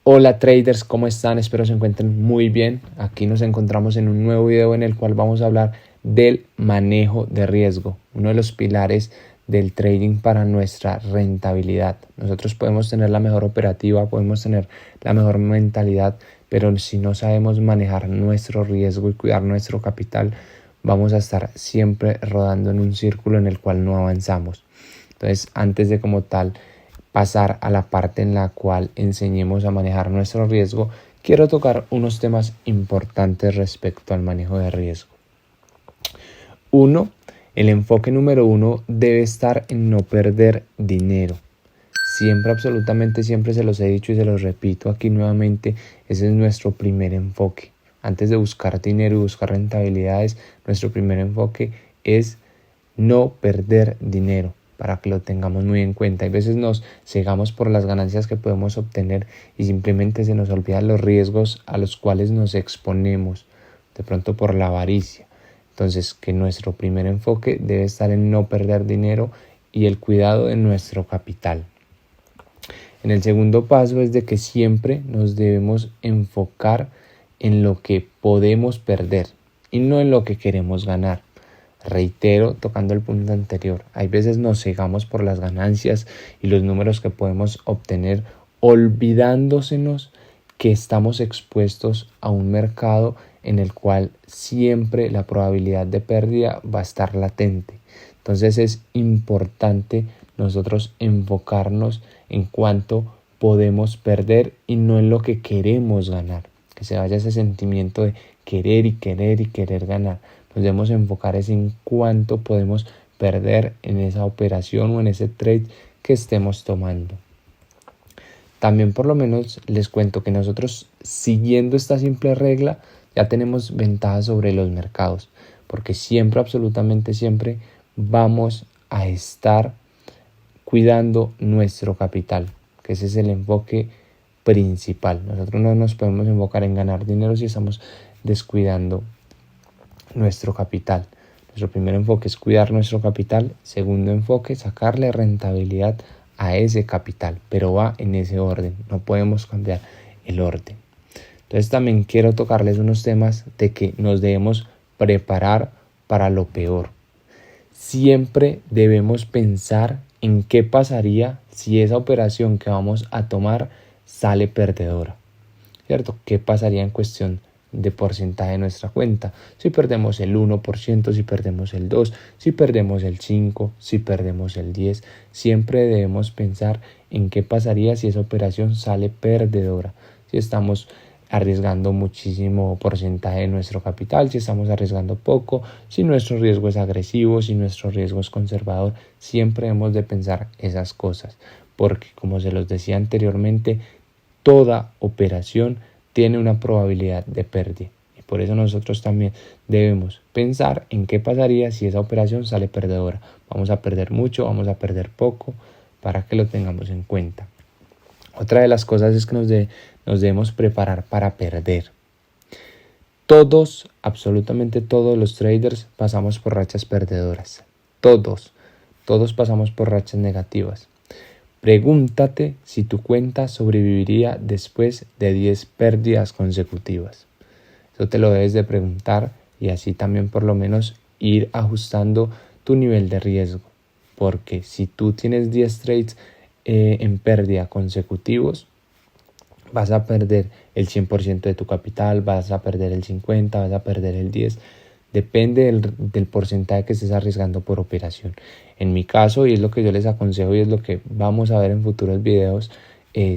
Hola traders, ¿cómo están? Espero se encuentren muy bien. Aquí nos encontramos en un nuevo video en el cual vamos a hablar del manejo de riesgo, uno de los pilares del trading para nuestra rentabilidad. Nosotros podemos tener la mejor operativa, podemos tener la mejor mentalidad, pero si no sabemos manejar nuestro riesgo y cuidar nuestro capital, vamos a estar siempre rodando en un círculo en el cual no avanzamos. Entonces, antes de como tal pasar a la parte en la cual enseñemos a manejar nuestro riesgo, quiero tocar unos temas importantes respecto al manejo de riesgo. El enfoque número uno debe estar en no perder dinero. Siempre, absolutamente siempre se los he dicho y se los repito aquí nuevamente, ese es nuestro primer enfoque. Antes de buscar dinero y buscar rentabilidades, nuestro primer enfoque es no perder dinero, para que lo tengamos muy en cuenta. Hay veces nos cegamos por las ganancias que podemos obtener y simplemente se nos olvidan los riesgos a los cuales nos exponemos, de pronto por la avaricia. Entonces, que nuestro primer enfoque debe estar en no perder dinero y el cuidado de nuestro capital. En el segundo paso es de que siempre nos debemos enfocar en lo que podemos perder y no en lo que queremos ganar. Reitero, tocando el punto anterior, hay veces nos cegamos por las ganancias y los números que podemos obtener, olvidándosenos que estamos expuestos a un mercado en el cual siempre la probabilidad de pérdida va a estar latente. Entonces es importante nosotros enfocarnos en cuánto podemos perder y no en lo que queremos ganar. Que se vaya ese sentimiento de querer y querer y querer ganar. Nos debemos enfocar en cuánto podemos perder en esa operación o en ese trade que estemos tomando. También por lo menos les cuento que nosotros siguiendo esta simple regla ya tenemos ventajas sobre los mercados, porque siempre, absolutamente siempre vamos a estar cuidando nuestro capital, que ese es el enfoque principal. Nosotros no nos podemos enfocar en ganar dinero si estamos descuidando nuestro capital. Nuestro primer enfoque es cuidar nuestro capital. Segundo enfoque, sacarle rentabilidad a ese capital, pero va en ese orden. No podemos cambiar el orden. Entonces también quiero tocarles unos temas de que nos debemos preparar para lo peor. Siempre debemos pensar en qué pasaría si esa operación que vamos a tomar sale perdedora, ¿cierto? ¿Qué pasaría en cuestión de porcentaje de nuestra cuenta? Si perdemos el 1%, si perdemos el 2%, si perdemos el 5%, si perdemos el 10%. Siempre debemos pensar en qué pasaría si esa operación sale perdedora. Si estamos arriesgando muchísimo porcentaje de nuestro capital, si estamos arriesgando poco, si nuestro riesgo es agresivo, si nuestro riesgo es conservador. Siempre hemos de pensar esas cosas, porque como se los decía anteriormente, toda operación tiene una probabilidad de pérdida. Y por eso nosotros también debemos pensar en qué pasaría si esa operación sale perdedora. Vamos a perder mucho, vamos a perder poco, para que lo tengamos en cuenta. Otra de las cosas es que nos debemos preparar para perder. Todos, absolutamente todos los traders pasamos por rachas perdedoras. Todos pasamos por rachas negativas. Pregúntate si tu cuenta sobreviviría después de 10 pérdidas consecutivas. Eso te lo debes de preguntar y así también por lo menos ir ajustando tu nivel de riesgo. Porque si tú tienes 10 trades en pérdida consecutivos, vas a perder el 100% de tu capital, vas a perder el 50%, vas a perder el 10%. Depende del porcentaje que estés arriesgando por operación. En mi caso, y es lo que yo les aconsejo y es lo que vamos a ver en futuros videos,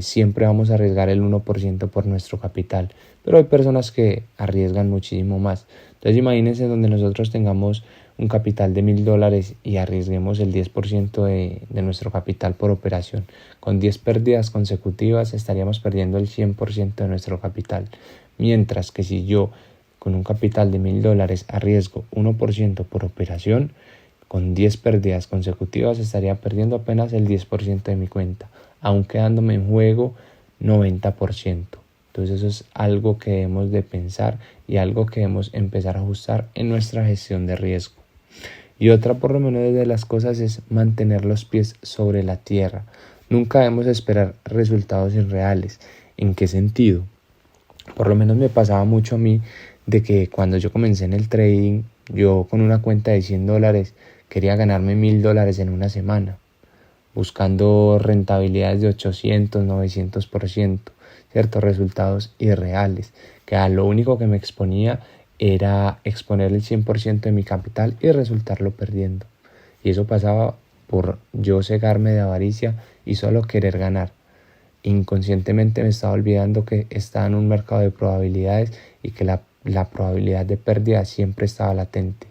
siempre vamos a arriesgar el 1% por nuestro capital. Pero hay personas que arriesgan muchísimo más. Entonces imagínense donde nosotros tengamos un capital de $1,000 y arriesguemos el 10% de nuestro capital por operación. Con 10 pérdidas consecutivas estaríamos perdiendo el 100% de nuestro capital. Mientras que si yo con un capital de $1,000 arriesgo 1% por operación, con 10 pérdidas consecutivas estaría perdiendo apenas el 10% de mi cuenta, aún quedándome en juego 90%. Entonces eso es algo que debemos de pensar y algo que debemos empezar a ajustar en nuestra gestión de riesgo. Y otra por lo menos de las cosas es mantener los pies sobre la tierra. Nunca debemos esperar resultados irreales. ¿En qué sentido? Por lo menos me pasaba mucho a mí de que cuando yo comencé en el trading, yo con una cuenta de $100 quería ganarme $1000 en una semana, buscando rentabilidades de 800, 900%, ¿cierto? Resultados irreales, que a lo único que me exponía era exponer el 100% de mi capital y resultarlo perdiendo. Y eso pasaba por yo cegarme de avaricia y solo querer ganar. Inconscientemente me estaba olvidando que estaba en un mercado de probabilidades y que la probabilidad de pérdida siempre estaba latente.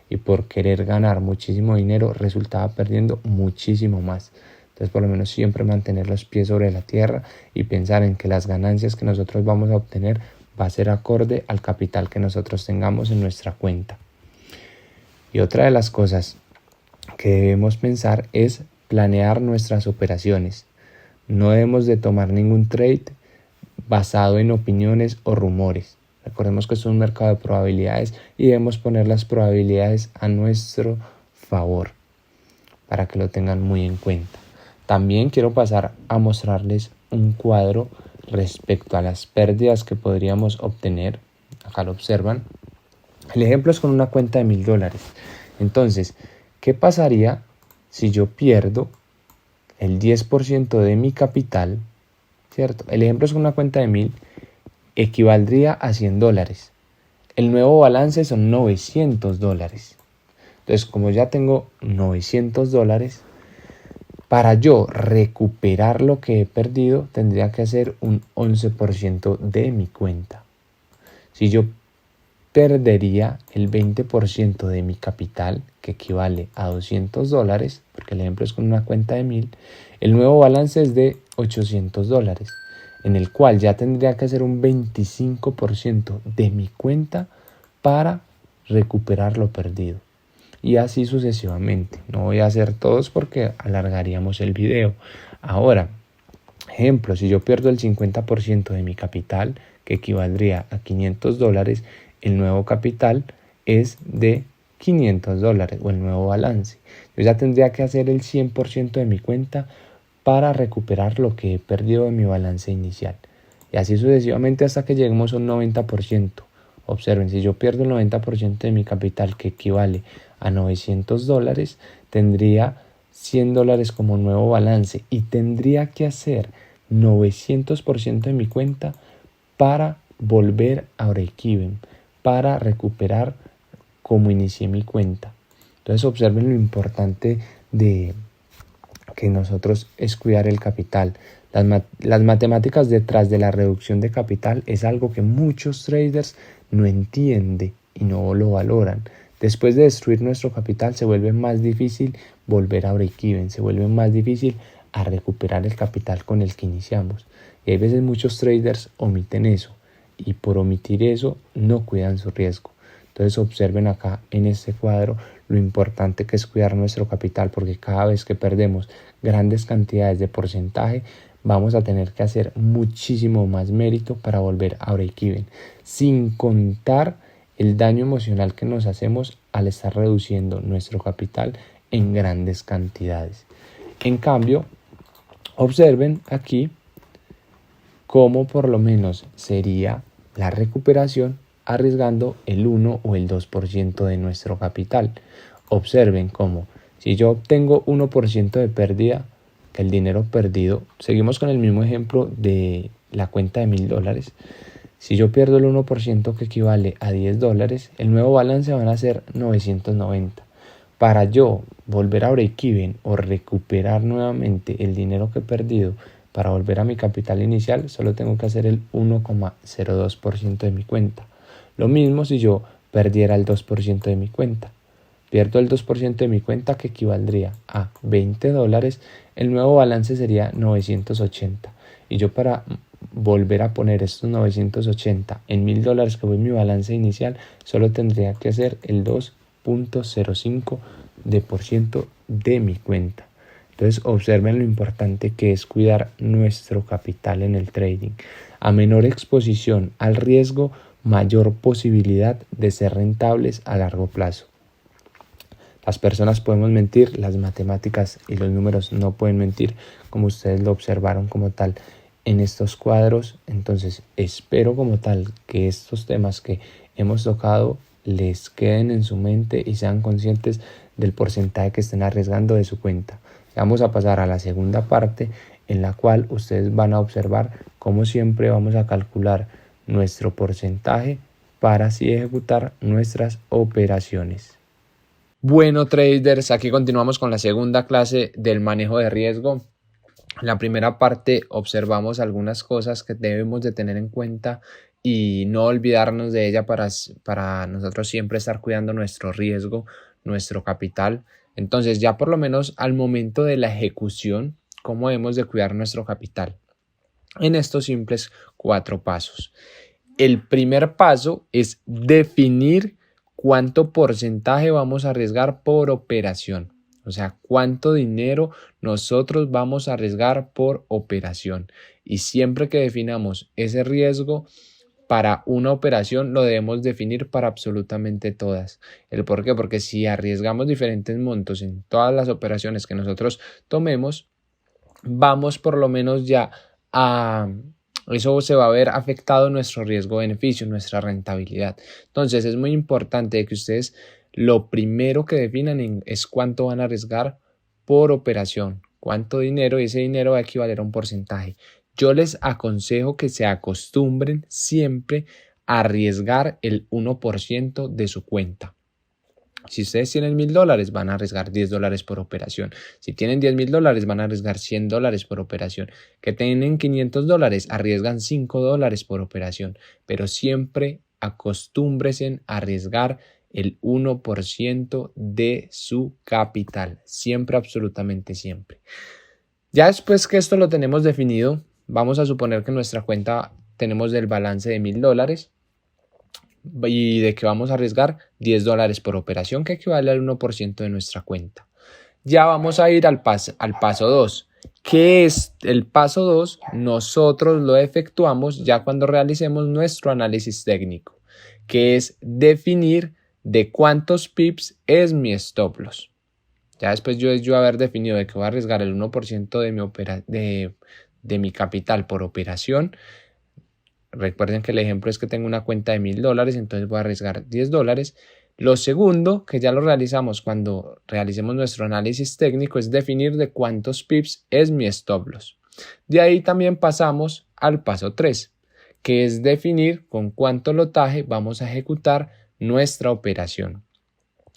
Y por querer ganar muchísimo dinero resultaba perdiendo muchísimo más. Entonces por lo menos siempre mantener los pies sobre la tierra y pensar en que las ganancias que nosotros vamos a obtener va a ser acorde al capital que nosotros tengamos en nuestra cuenta. Y otra de las cosas que debemos pensar es planear nuestras operaciones. No debemos de tomar ningún trade basado en opiniones o rumores. Recordemos que es un mercado de probabilidades y debemos poner las probabilidades a nuestro favor para que lo tengan muy en cuenta. También quiero pasar a mostrarles un cuadro respecto a las pérdidas que podríamos obtener. Acá lo observan. El ejemplo es con una cuenta de $1000. Entonces, ¿qué pasaría si yo pierdo el 10% de mi capital? ¿Cierto? El ejemplo es con una cuenta de 1000, equivaldría a $100. El nuevo balance son $900. Entonces, como ya tengo $900, para yo recuperar lo que he perdido, tendría que hacer un 11% de mi cuenta. Si yo perdería el 20% de mi capital, que equivale a $200, porque el ejemplo es con una cuenta de 1000, el nuevo balance es de $800, en el cual ya tendría que hacer un 25% de mi cuenta para recuperar lo perdido. Y así sucesivamente. No voy a hacer todos porque alargaríamos el video. Ahora, ejemplo, si yo pierdo el 50% de mi capital, que equivaldría a $500, el nuevo capital es de $500 o el nuevo balance. Yo ya tendría que hacer el 100% de mi cuenta para recuperar lo que he perdido de mi balance inicial. Y así sucesivamente hasta que lleguemos a un 90%. Observen, si yo pierdo el 90% de mi capital, que equivale a $900, tendría $100 como nuevo balance y tendría que hacer 900% de mi cuenta para volver a break-even, para recuperar como inicié mi cuenta. Entonces observen lo importante de que nosotros es cuidar el capital. Las matemáticas detrás de la reducción de capital es algo que muchos traders no entienden y no lo valoran. Después de destruir nuestro capital se vuelve más difícil volver a break-even, se vuelve más difícil a recuperar el capital con el que iniciamos. Y hay veces muchos traders omiten eso y por omitir eso no cuidan su riesgo. Entonces observen acá en este cuadro lo importante que es cuidar nuestro capital, porque cada vez que perdemos grandes cantidades de porcentaje vamos a tener que hacer muchísimo más mérito para volver a break-even, sin contar el daño emocional que nos hacemos al estar reduciendo nuestro capital en grandes cantidades. En cambio, observen aquí cómo por lo menos sería la recuperación arriesgando el 1 o el 2% de nuestro capital. Observen cómo si yo obtengo 1% de pérdida, que el dinero perdido, seguimos con el mismo ejemplo de la cuenta de $1000. Si yo pierdo el 1% que equivale a $10, el nuevo balance van a ser 990. Para yo volver a break-even o recuperar nuevamente el dinero que he perdido para volver a mi capital inicial, solo tengo que hacer el 1,02% de mi cuenta. Lo mismo si yo perdiera el 2% de mi cuenta. Pierdo el 2% de mi cuenta, que equivaldría a $20, el nuevo balance sería 980. Y yo para volver a poner estos 980 en $1000, que fue mi balance inicial, solo tendría que hacer el 2,05% de mi cuenta. Entonces observen lo importante que es cuidar nuestro capital en el trading. A menor exposición al riesgo, mayor posibilidad de ser rentables a largo plazo. Las personas podemos mentir, las matemáticas y los números no pueden mentir, como ustedes lo observaron como tal en estos cuadros. Entonces espero como tal que estos temas que hemos tocado les queden en su mente y sean conscientes del porcentaje que estén arriesgando de su cuenta. Vamos a pasar a la segunda parte, en la cual ustedes van a observar cómo siempre vamos a calcular nuestro porcentaje para así ejecutar nuestras operaciones. Bueno, traders, aquí continuamos con la segunda clase del manejo de riesgo. En la primera parte observamos algunas cosas que debemos de tener en cuenta y no olvidarnos de ella para nosotros siempre estar cuidando nuestro riesgo, nuestro capital. Entonces ya por lo menos al momento de la ejecución, ¿cómo debemos de cuidar nuestro capital? En estos simples 4 pasos. El primer paso es definir cuánto porcentaje vamos a arriesgar por operación. O sea, cuánto dinero nosotros vamos a arriesgar por operación. Y siempre que definamos ese riesgo para una operación, lo debemos definir para absolutamente todas. ¿El por qué? Porque si arriesgamos diferentes montos en todas las operaciones que nosotros tomemos, vamos por lo menos ya a... Eso se va a ver afectado nuestro riesgo-beneficio, nuestra rentabilidad. Entonces es muy importante que ustedes lo primero que definan es cuánto van a arriesgar por operación, cuánto dinero, y ese dinero va a equivaler a un porcentaje. Yo les aconsejo que se acostumbren siempre a arriesgar el 1% de su cuenta. Si ustedes tienen $1,000, van a arriesgar $10 por operación. Si tienen $10,000, van a arriesgar $100 por operación. Que tienen $500, arriesgan $5 por operación. Pero siempre acostúmbrense a arriesgar el 1% de su capital. Siempre, absolutamente siempre. Ya después que esto lo tenemos definido, vamos a suponer que en nuestra cuenta tenemos el balance de $1,000 y de que vamos a arriesgar $10 por operación, que equivale al 1% de nuestra cuenta. Ya vamos a ir al paso 2. ¿Qué es el paso 2? Nosotros lo efectuamos ya cuando realicemos nuestro análisis técnico, que es definir de cuántos pips es mi stop loss. Ya después yo haber definido de que voy a arriesgar el 1% de mi capital por operación. Recuerden que el ejemplo es que tengo una cuenta de $1,000, entonces voy a arriesgar $10. Lo segundo, que ya lo realizamos cuando realicemos nuestro análisis técnico, es definir de cuántos pips es mi stop loss. De ahí también pasamos al paso 3, que es definir con cuánto lotaje vamos a ejecutar nuestra operación.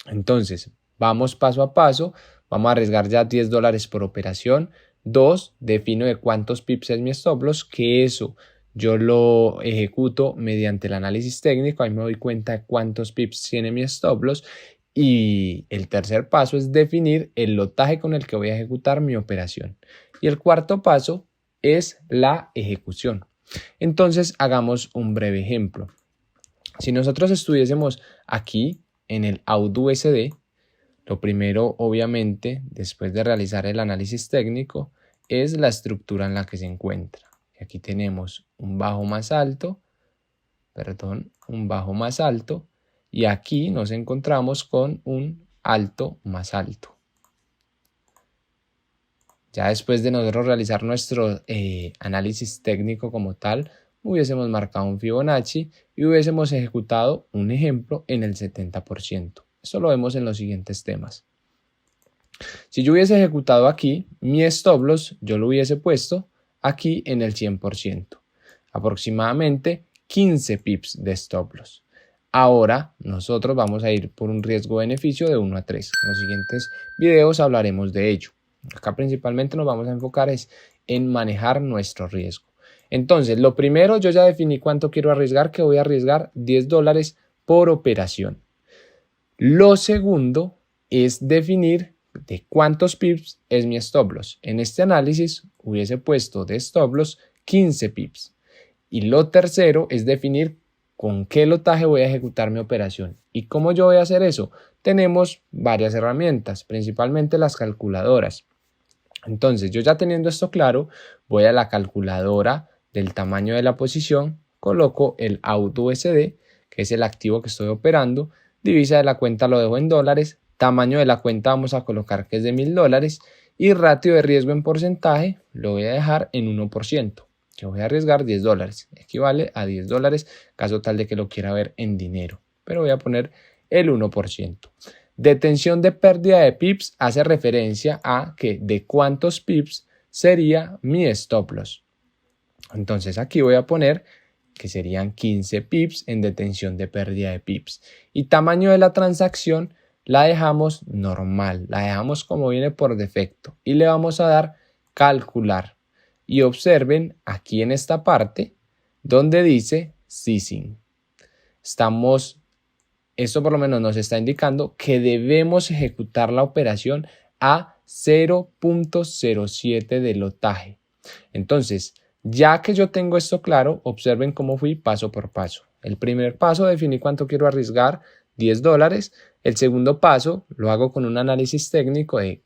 Entonces, vamos paso a paso. Vamos a arriesgar ya $10 por operación. 2, defino de cuántos pips es mi stop loss, que eso yo lo ejecuto mediante el análisis técnico. Ahí me doy cuenta de cuántos pips tiene mi stop loss. Y el tercer paso es definir el lotaje con el que voy a ejecutar mi operación. Y el cuarto paso es la ejecución. Entonces, hagamos un breve ejemplo. Si nosotros estuviésemos aquí en el AUD-USD, lo primero, obviamente, después de realizar el análisis técnico, es la estructura en la que se encuentra. Aquí tenemos un bajo más alto, y aquí nos encontramos con un alto más alto. Ya después de nosotros realizar nuestro análisis técnico como tal, hubiésemos marcado un Fibonacci y hubiésemos ejecutado un ejemplo en el 70%. Esto lo vemos en los siguientes temas. Si yo hubiese ejecutado aquí, mi stop loss yo lo hubiese puesto aquí en el 100%, aproximadamente 15 pips de stop loss. Ahora nosotros vamos a ir por un riesgo-beneficio de 1 a 3. En los siguientes videos hablaremos de ello. Acá principalmente nos vamos a enfocar en manejar nuestro riesgo. Entonces, lo primero, yo ya definí cuánto quiero arriesgar, que voy a arriesgar $10 por operación. Lo segundo es definir de cuántos pips es mi stop loss. En este análisis hubiese puesto de stop loss 15 pips. Y lo tercero es definir con qué lotaje voy a ejecutar mi operación. ¿Y cómo yo voy a hacer eso? Tenemos varias herramientas, principalmente las calculadoras. Entonces, yo ya teniendo esto claro, voy a la calculadora del tamaño de la posición, coloco el AUD-USD, que es el activo que estoy operando, divisa de la cuenta lo dejo en dólares, tamaño de la cuenta vamos a colocar que es de $1,000 y ratio de riesgo en porcentaje lo voy a dejar en 1%. Yo voy a arriesgar $10, equivale a $10, caso tal de que lo quiera ver en dinero, pero voy a poner el 1%. Detención de pérdida de pips hace referencia a que de cuántos pips sería mi stop loss. Entonces aquí voy a poner que serían 15 pips en detención de pérdida de pips. Y tamaño de la transacción la dejamos normal, la dejamos como viene por defecto y le vamos a dar calcular. Y observen aquí en esta parte donde dice ceasing. Esto por lo menos nos está indicando que debemos ejecutar la operación a 0.07 de lotaje. Entonces, ya que yo tengo esto claro, observen cómo fui paso por paso. El primer paso, definí cuánto quiero arriesgar, $10. El segundo paso lo hago con un análisis técnico de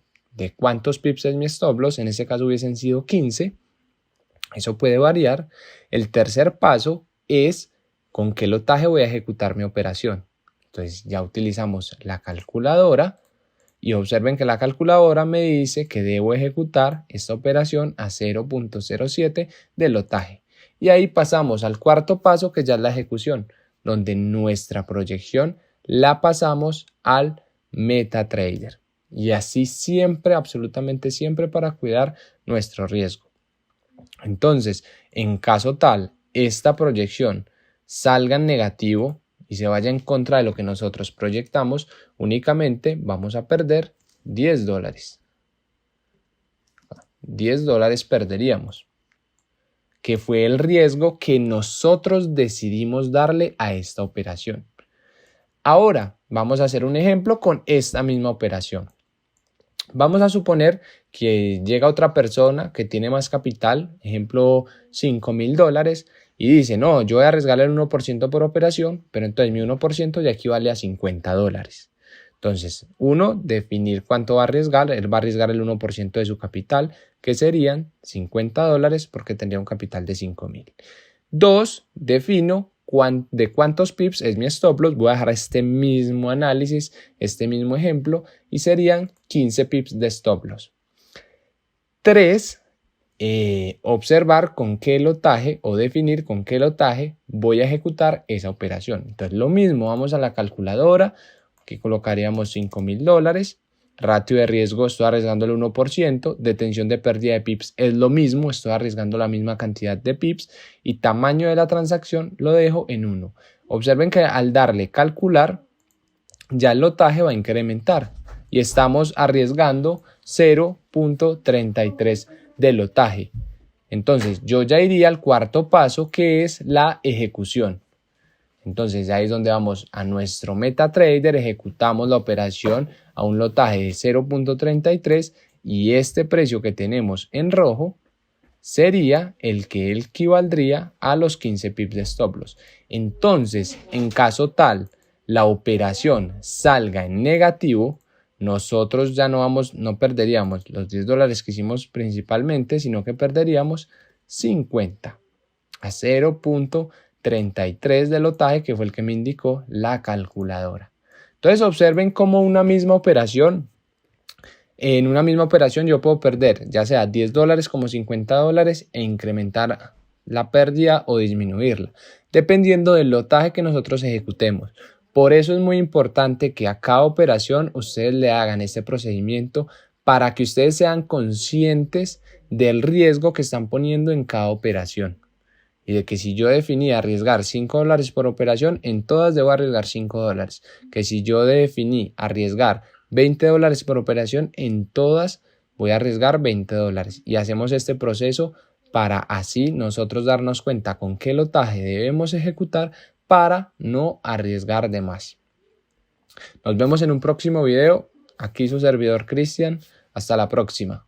cuántos pips es mi stop loss. En este caso hubiesen sido 15. Eso puede variar. El tercer paso es con qué lotaje voy a ejecutar mi operación. Entonces ya utilizamos la calculadora y observen que la calculadora me dice que debo ejecutar esta operación a 0.07 de lotaje. Y ahí pasamos al cuarto paso, que ya es la ejecución, donde nuestra proyección la pasamos al MetaTrader. Y así siempre, absolutamente siempre, para cuidar nuestro riesgo. Entonces, en caso tal, esta proyección salga en negativo y se vaya en contra de lo que nosotros proyectamos, únicamente vamos a perder $10. $10 perderíamos, que fue el riesgo que nosotros decidimos darle a esta operación. Ahora vamos a hacer un ejemplo con esta misma operación. Vamos a suponer que llega otra persona que tiene más capital, ejemplo $5,000, y dice, no, yo voy a arriesgarle el 1% por operación, pero entonces mi 1% ya equivale a $50. Entonces, definir cuánto va a arriesgar. Él va a arriesgar el 1% de su capital, que serían $50 porque tendría un capital de 5,000. 2, defino de cuántos pips es mi stop loss. Voy a dejar este mismo análisis, este mismo ejemplo, y serían 15 pips de stop loss. 3, observar con qué lotaje o definir con qué lotaje voy a ejecutar esa operación. Entonces lo mismo, vamos a la calculadora, aquí colocaríamos $5,000, ratio de riesgo, estoy arriesgando el 1%, detención de pérdida de pips es lo mismo, estoy arriesgando la misma cantidad de pips, y tamaño de la transacción lo dejo en 1. Observen que al darle calcular, ya el lotaje va a incrementar y estamos arriesgando 0.33 de lotaje. Entonces yo ya iría al cuarto paso, que es la ejecución. Entonces ahí es donde vamos a nuestro MetaTrader, ejecutamos la operación a un lotaje de 0.33 y este precio que tenemos en rojo sería el que equivaldría a los 15 pips de stop loss. Entonces, en caso tal la operación salga en negativo, nosotros ya no perderíamos los $10 que hicimos principalmente, sino que perderíamos 50 a 0.33 de lotaje, que fue el que me indicó la calculadora. Entonces observen cómo en una misma operación yo puedo perder ya sea $10 como $50 e incrementar la pérdida o disminuirla, dependiendo del lotaje que nosotros ejecutemos. Por eso es muy importante que a cada operación ustedes le hagan este procedimiento para que ustedes sean conscientes del riesgo que están poniendo en cada operación. Y de que si yo definí arriesgar $5 por operación, en todas debo arriesgar $5. Que si yo definí arriesgar $20 por operación, en todas voy a arriesgar $20. Y hacemos este proceso para así nosotros darnos cuenta con qué lotaje debemos ejecutar para no arriesgar de más. Nos vemos en un próximo video. Aquí su servidor Cristian. Hasta la próxima.